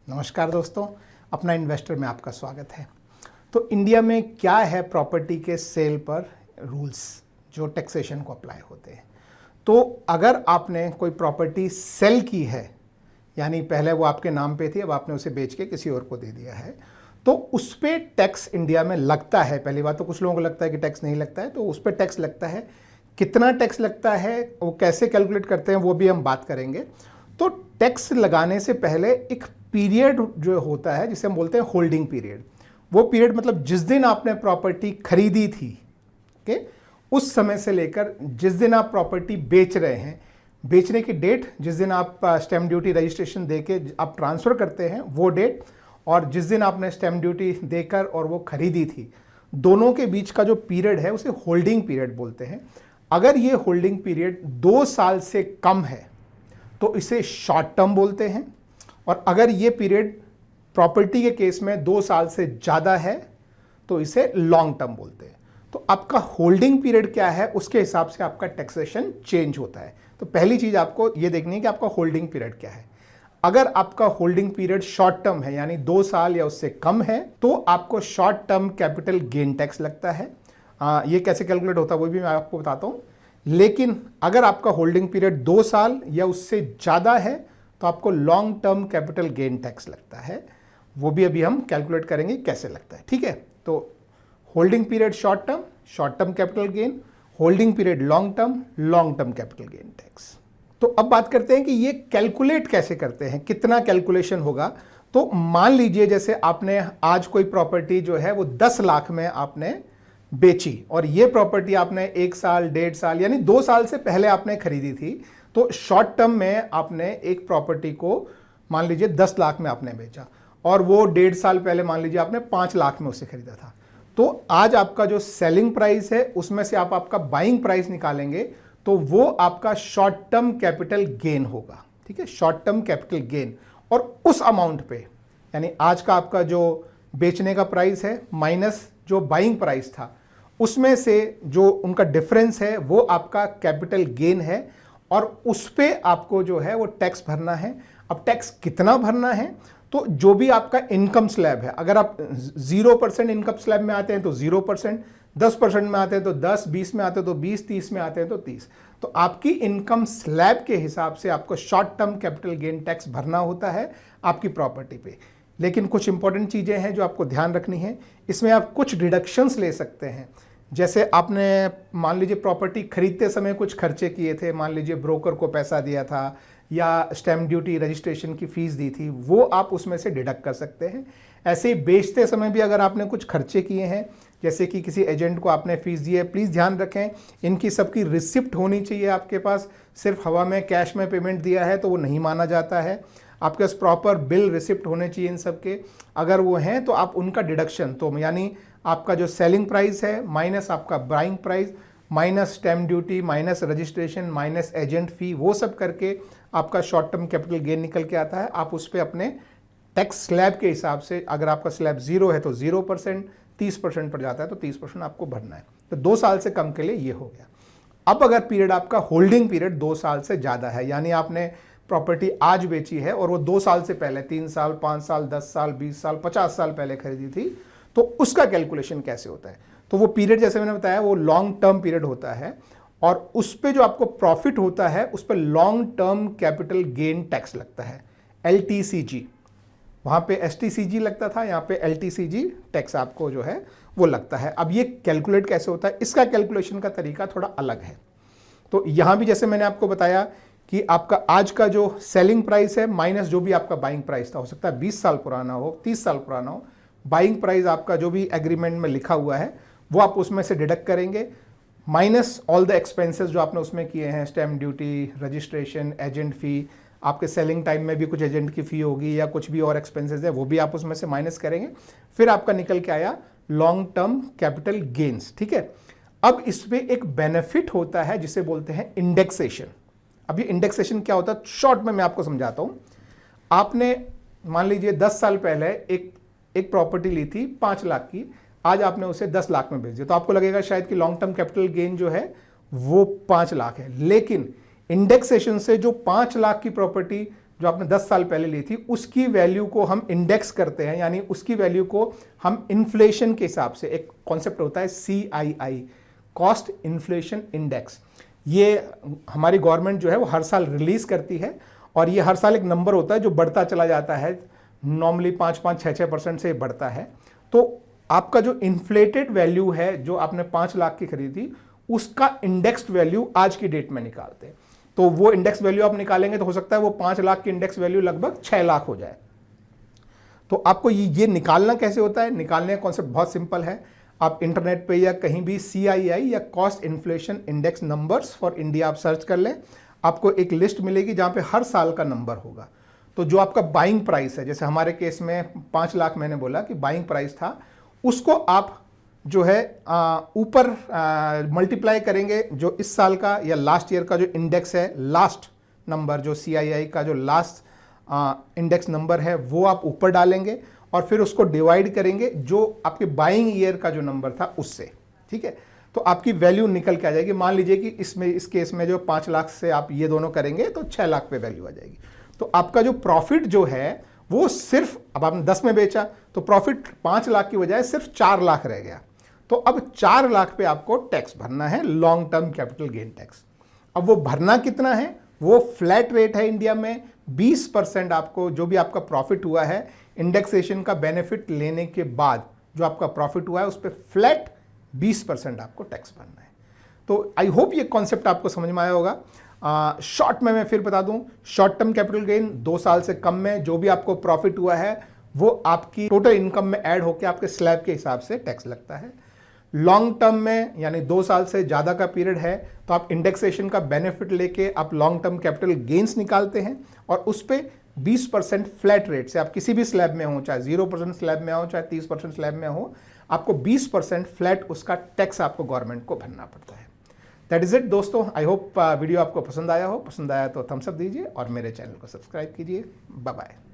नमस्कार दोस्तों, अपना इन्वेस्टर में आपका स्वागत है। तो इंडिया में क्या है प्रॉपर्टी के सेल पर रूल्स जो टैक्सेशन को अप्लाई होते हैं। तो अगर आपने कोई प्रॉपर्टी सेल की है, यानी पहले वो आपके नाम पे थी, अब आपने उसे बेच के किसी और को दे दिया है, तो उस पर टैक्स इंडिया में लगता है। पहली बात तो कुछ लोगों को लगता है कि टैक्स नहीं लगता है, तो उस पर टैक्स लगता है। कितना टैक्स लगता है, वो कैसे कैलकुलेट करते हैं, वो भी हम बात करेंगे। तो टैक्स लगाने से पहले एक पीरियड जो होता है जिसे हम बोलते हैं होल्डिंग पीरियड। वो पीरियड मतलब जिस दिन आपने प्रॉपर्टी खरीदी थी, ओके, उस समय से लेकर जिस दिन आप प्रॉपर्टी बेच रहे हैं, बेचने की डेट, जिस दिन आप स्टैम्प ड्यूटी रजिस्ट्रेशन देके आप ट्रांसफ़र करते हैं वो डेट, और जिस दिन आपने स्टैम्प ड्यूटी देकर और वो खरीदी थी, दोनों के बीच का जो पीरियड है उसे होल्डिंग पीरियड बोलते हैं। अगर ये होल्डिंग पीरियड 2 साल से कम है तो इसे शॉर्ट टर्म बोलते हैं, और अगर ये पीरियड प्रॉपर्टी के केस में 2 साल से ज़्यादा है तो इसे लॉन्ग टर्म बोलते हैं। तो आपका होल्डिंग पीरियड क्या है, उसके हिसाब से आपका टैक्सेशन चेंज होता है। तो पहली चीज़ आपको ये देखनी है कि आपका होल्डिंग पीरियड क्या है। अगर आपका होल्डिंग पीरियड शॉर्ट टर्म है, यानी 2 साल या उससे कम है, तो आपको short term capital gain tax लगता है। ये कैसे कैलकुलेट होता है वो भी मैं आपको बताता हूँ। लेकिन अगर आपका होल्डिंग पीरियड 2 साल या उससे ज़्यादा है तो आपको long term capital gain tax लगता है। वो भी अभी हम कैलकुलेट करेंगे कैसे लगता है, ठीक है। तो holding period short term capital gain, holding period long term capital gain tax. तो अब बात करते हैं कि ये कैलकुलेट कैसे करते हैं, कितना कैलकुलेशन होगा। तो मान लीजिए जैसे आपने आज कोई प्रॉपर्टी जो है वो 10 लाख में आपने बेची, और ये प्रॉपर्टी आपने 1 साल 1.5 साल यानी 2 साल से पहले आपने खरीदी थी। तो शॉर्ट टर्म में आपने एक प्रॉपर्टी को मान लीजिए 10 लाख में आपने बेचा, और वो 1.5 साल पहले मान लीजिए आपने 5 लाख में उसे खरीदा था। तो आज आपका जो सेलिंग प्राइस है उसमें से आप आपका बाइंग प्राइस निकालेंगे, तो वो आपका शॉर्ट टर्म कैपिटल गेन होगा, ठीक है, शॉर्ट टर्म कैपिटल गेन। और उस अमाउंट पे, यानी आज का आपका जो बेचने का प्राइस है माइनस जो बाइंग प्राइस था, उसमें से जो उनका डिफरेंस है वो आपका कैपिटल गेन है, और उस पे आपको जो है वो टैक्स भरना है। अब टैक्स कितना भरना है, तो जो भी आपका इनकम स्लैब है, अगर आप 0% इनकम स्लैब में आते हैं तो 0%, 10% में आते हैं तो 10, 20 में आते हैं तो 20, 30 में आते हैं तो 30। तो आपकी इनकम स्लैब के हिसाब से आपको short term capital gain tax भरना होता है आपकी प्रॉपर्टी पे। लेकिन कुछ इंपॉर्टेंट चीज़ें हैं जो आपको ध्यान रखनी है। इसमें आप कुछ डिडक्शंस ले सकते हैं। जैसे आपने मान लीजिए प्रॉपर्टी खरीदते समय कुछ खर्चे किए थे, मान लीजिए ब्रोकर को पैसा दिया था या स्टैम्प ड्यूटी रजिस्ट्रेशन की फ़ीस दी थी, वो आप उसमें से डिडक्ट कर सकते हैं। ऐसे ही बेचते समय भी अगर आपने कुछ खर्चे किए हैं, जैसे कि किसी एजेंट को आपने फ़ीस दी है, प्लीज़ ध्यान रखें इनकी सबकी रिसिप्ट होनी चाहिए आपके पास। सिर्फ हवा में कैश में पेमेंट दिया है तो वो नहीं माना जाता है। आपके पास प्रॉपर बिल रिसिप्ट होने चाहिए इन सब के। अगर वो हैं तो आप उनका डिडक्शन, तो यानी आपका जो सेलिंग प्राइस है माइनस आपका buying price minus stamp duty minus registration minus agent fee, वो सब करके आपका शॉर्ट टर्म कैपिटल गेन निकल के आता है। आप उस पर अपने टैक्स स्लैब के हिसाब से, अगर आपका स्लैब 0 है तो 0%, 30% पर जाता है तो 30% आपको भरना है। तो 2 साल से कम के लिए ये हो गया। अब अगर पीरियड आपका होल्डिंग पीरियड 2 साल से ज़्यादा है, यानी आपने प्रॉपर्टी आज बेची है और वो 2 साल से पहले 3 साल 5 साल 10 साल 20 साल 50 साल पहले खरीदी थी, तो उसका कैलकुलेशन कैसे होता है। तो वो पीरियड जैसे मैंने बताया वो लॉन्ग टर्म पीरियड होता है, और उस पे जो आपको प्रॉफिट होता है उस पर long term capital gain tax लगता है, LTCG। वहाँ पे STCG लगता था, यहाँ पे LTCG टैक्स आपको जो है वो लगता है। अब ये कैलकुलेट कैसे होता है, इसका कैलकुलेशन का तरीका थोड़ा अलग है। तो यहाँ भी जैसे मैंने आपको बताया कि आपका आज का जो सेलिंग प्राइस है माइनस जो भी आपका बाइंग प्राइस था, हो सकता है 20 साल पुराना हो, 30 साल पुराना हो, बाइंग प्राइस आपका जो भी एग्रीमेंट में लिखा हुआ है वो आप उसमें से डिडक्ट करेंगे, माइनस ऑल द एक्सपेंसेस जो आपने उसमें किए हैं, स्टैम्प ड्यूटी रजिस्ट्रेशन एजेंट फ़ी, आपके सेलिंग टाइम में भी कुछ एजेंट की फ़ी होगी या कुछ भी और एक्सपेंसेस है वो भी आप उसमें से माइनस करेंगे। फिर आपका निकल के आया लॉन्ग टर्म कैपिटल गेन्स, ठीक है। अब इस पर एक बेनिफिट होता है जिसे बोलते हैं इंडेक्सेशन। अब ये इंडेक्सेशन क्या होता है, शॉर्ट में मैं आपको समझाता हूँ। आपने मान लीजिए 10 साल पहले एक प्रॉपर्टी ली थी 5 लाख की, आज आपने उसे 10 लाख में बेच दिया, तो आपको लगेगा शायद कि लॉन्ग टर्म कैपिटल गेन जो है वो 5 लाख है। लेकिन इंडेक्सेशन से जो 5 लाख की प्रॉपर्टी जो आपने 10 साल पहले ली थी उसकी वैल्यू को हम इंडेक्स करते हैं, यानी उसकी वैल्यू को हम इन्फ्लेशन के हिसाब से, एक कॉन्सेप्ट होता है CII, कॉस्ट इन्फ्लेशन इंडेक्स, ये हमारी गवर्नमेंट जो है वो हर साल रिलीज करती है और ये हर साल एक नंबर होता है जो बढ़ता चला जाता है, नॉर्मली 5-6% से बढ़ता है। तो आपका जो इन्फ्लेटेड वैल्यू है जो आपने 5 लाख की खरीदी उसका इंडेक्स्ड वैल्यू आज की डेट में निकालते हैं। तो वो इंडेक्स वैल्यू आप निकालेंगे तो हो सकता है वो 5 लाख की इंडेक्स वैल्यू लगभग 6 लाख हो जाए। तो आपको ये निकालना कैसे होता है? निकालने का कॉन्सेप्ट बहुत सिंपल है। आप इंटरनेट पे या कहीं भी CII या cost inflation index numbers for India आप सर्च कर लें, आपको एक लिस्ट मिलेगी जहां पे हर साल का नंबर होगा। तो जो आपका बाइंग प्राइस है, जैसे हमारे केस में 5 लाख मैंने बोला कि बाइंग प्राइस था, उसको आप जो है ऊपर मल्टीप्लाई करेंगे जो इस साल का या लास्ट ईयर का जो इंडेक्स है, लास्ट नंबर जो CII का जो लास्ट इंडेक्स नंबर है वो आप ऊपर डालेंगे और फिर उसको डिवाइड करेंगे जो आपके बाइंग ईयर का जो नंबर था उससे, ठीक है। तो आपकी वैल्यू निकल के आ जाएगी। मान लीजिए कि इस केस में जो 5 लाख से आप ये दोनों करेंगे तो 6 लाख पे वैल्यू आ जाएगी। तो आपका जो प्रॉफिट जो है वो सिर्फ, अब आपने 10 में बेचा तो प्रॉफिट 5 लाख की बजाय सिर्फ 4 लाख रह गया। तो अब 4 लाख पे आपको टैक्स भरना है, long term capital gain tax. अब वो भरना कितना है? वो फ्लैट रेट है इंडिया में 20%। आपको जो भी आपका प्रॉफिट हुआ है इंडेक्सेशन का बेनिफिट लेने के बाद जो आपका प्रॉफिट हुआ है उस पर फ्लैट 20% आपको टैक्स भरना है। तो आई होप ये कॉन्सेप्ट आपको समझ में आया होगा। शॉर्ट में मैं फिर बता दूं, शॉर्ट टर्म कैपिटल गेन 2 साल से कम में जो भी आपको प्रॉफिट हुआ है वो आपकी टोटल इनकम में ऐड होकर आपके स्लैब के हिसाब से टैक्स लगता है। लॉन्ग टर्म में यानी 2 साल से ज़्यादा का पीरियड है तो आप इंडेक्सेशन का बेनिफिट लेके आप लॉन्ग टर्म कैपिटल गेन्स निकालते हैं और उस पर 20% फ्लैट रेट से, आप किसी भी स्लैब में हो, चाहे 0% स्लैब में हो चाहे 30% स्लैब में हो, आपको 20% फ्लैट उसका टैक्स आपको गवर्नमेंट को भरना पड़ता है। दैट इज इट दोस्तों। आई होप वीडियो आपको पसंद आया हो। पसंद आया तो थम्स अप दीजिए और मेरे चैनल को सब्सक्राइब कीजिए। Bye bye.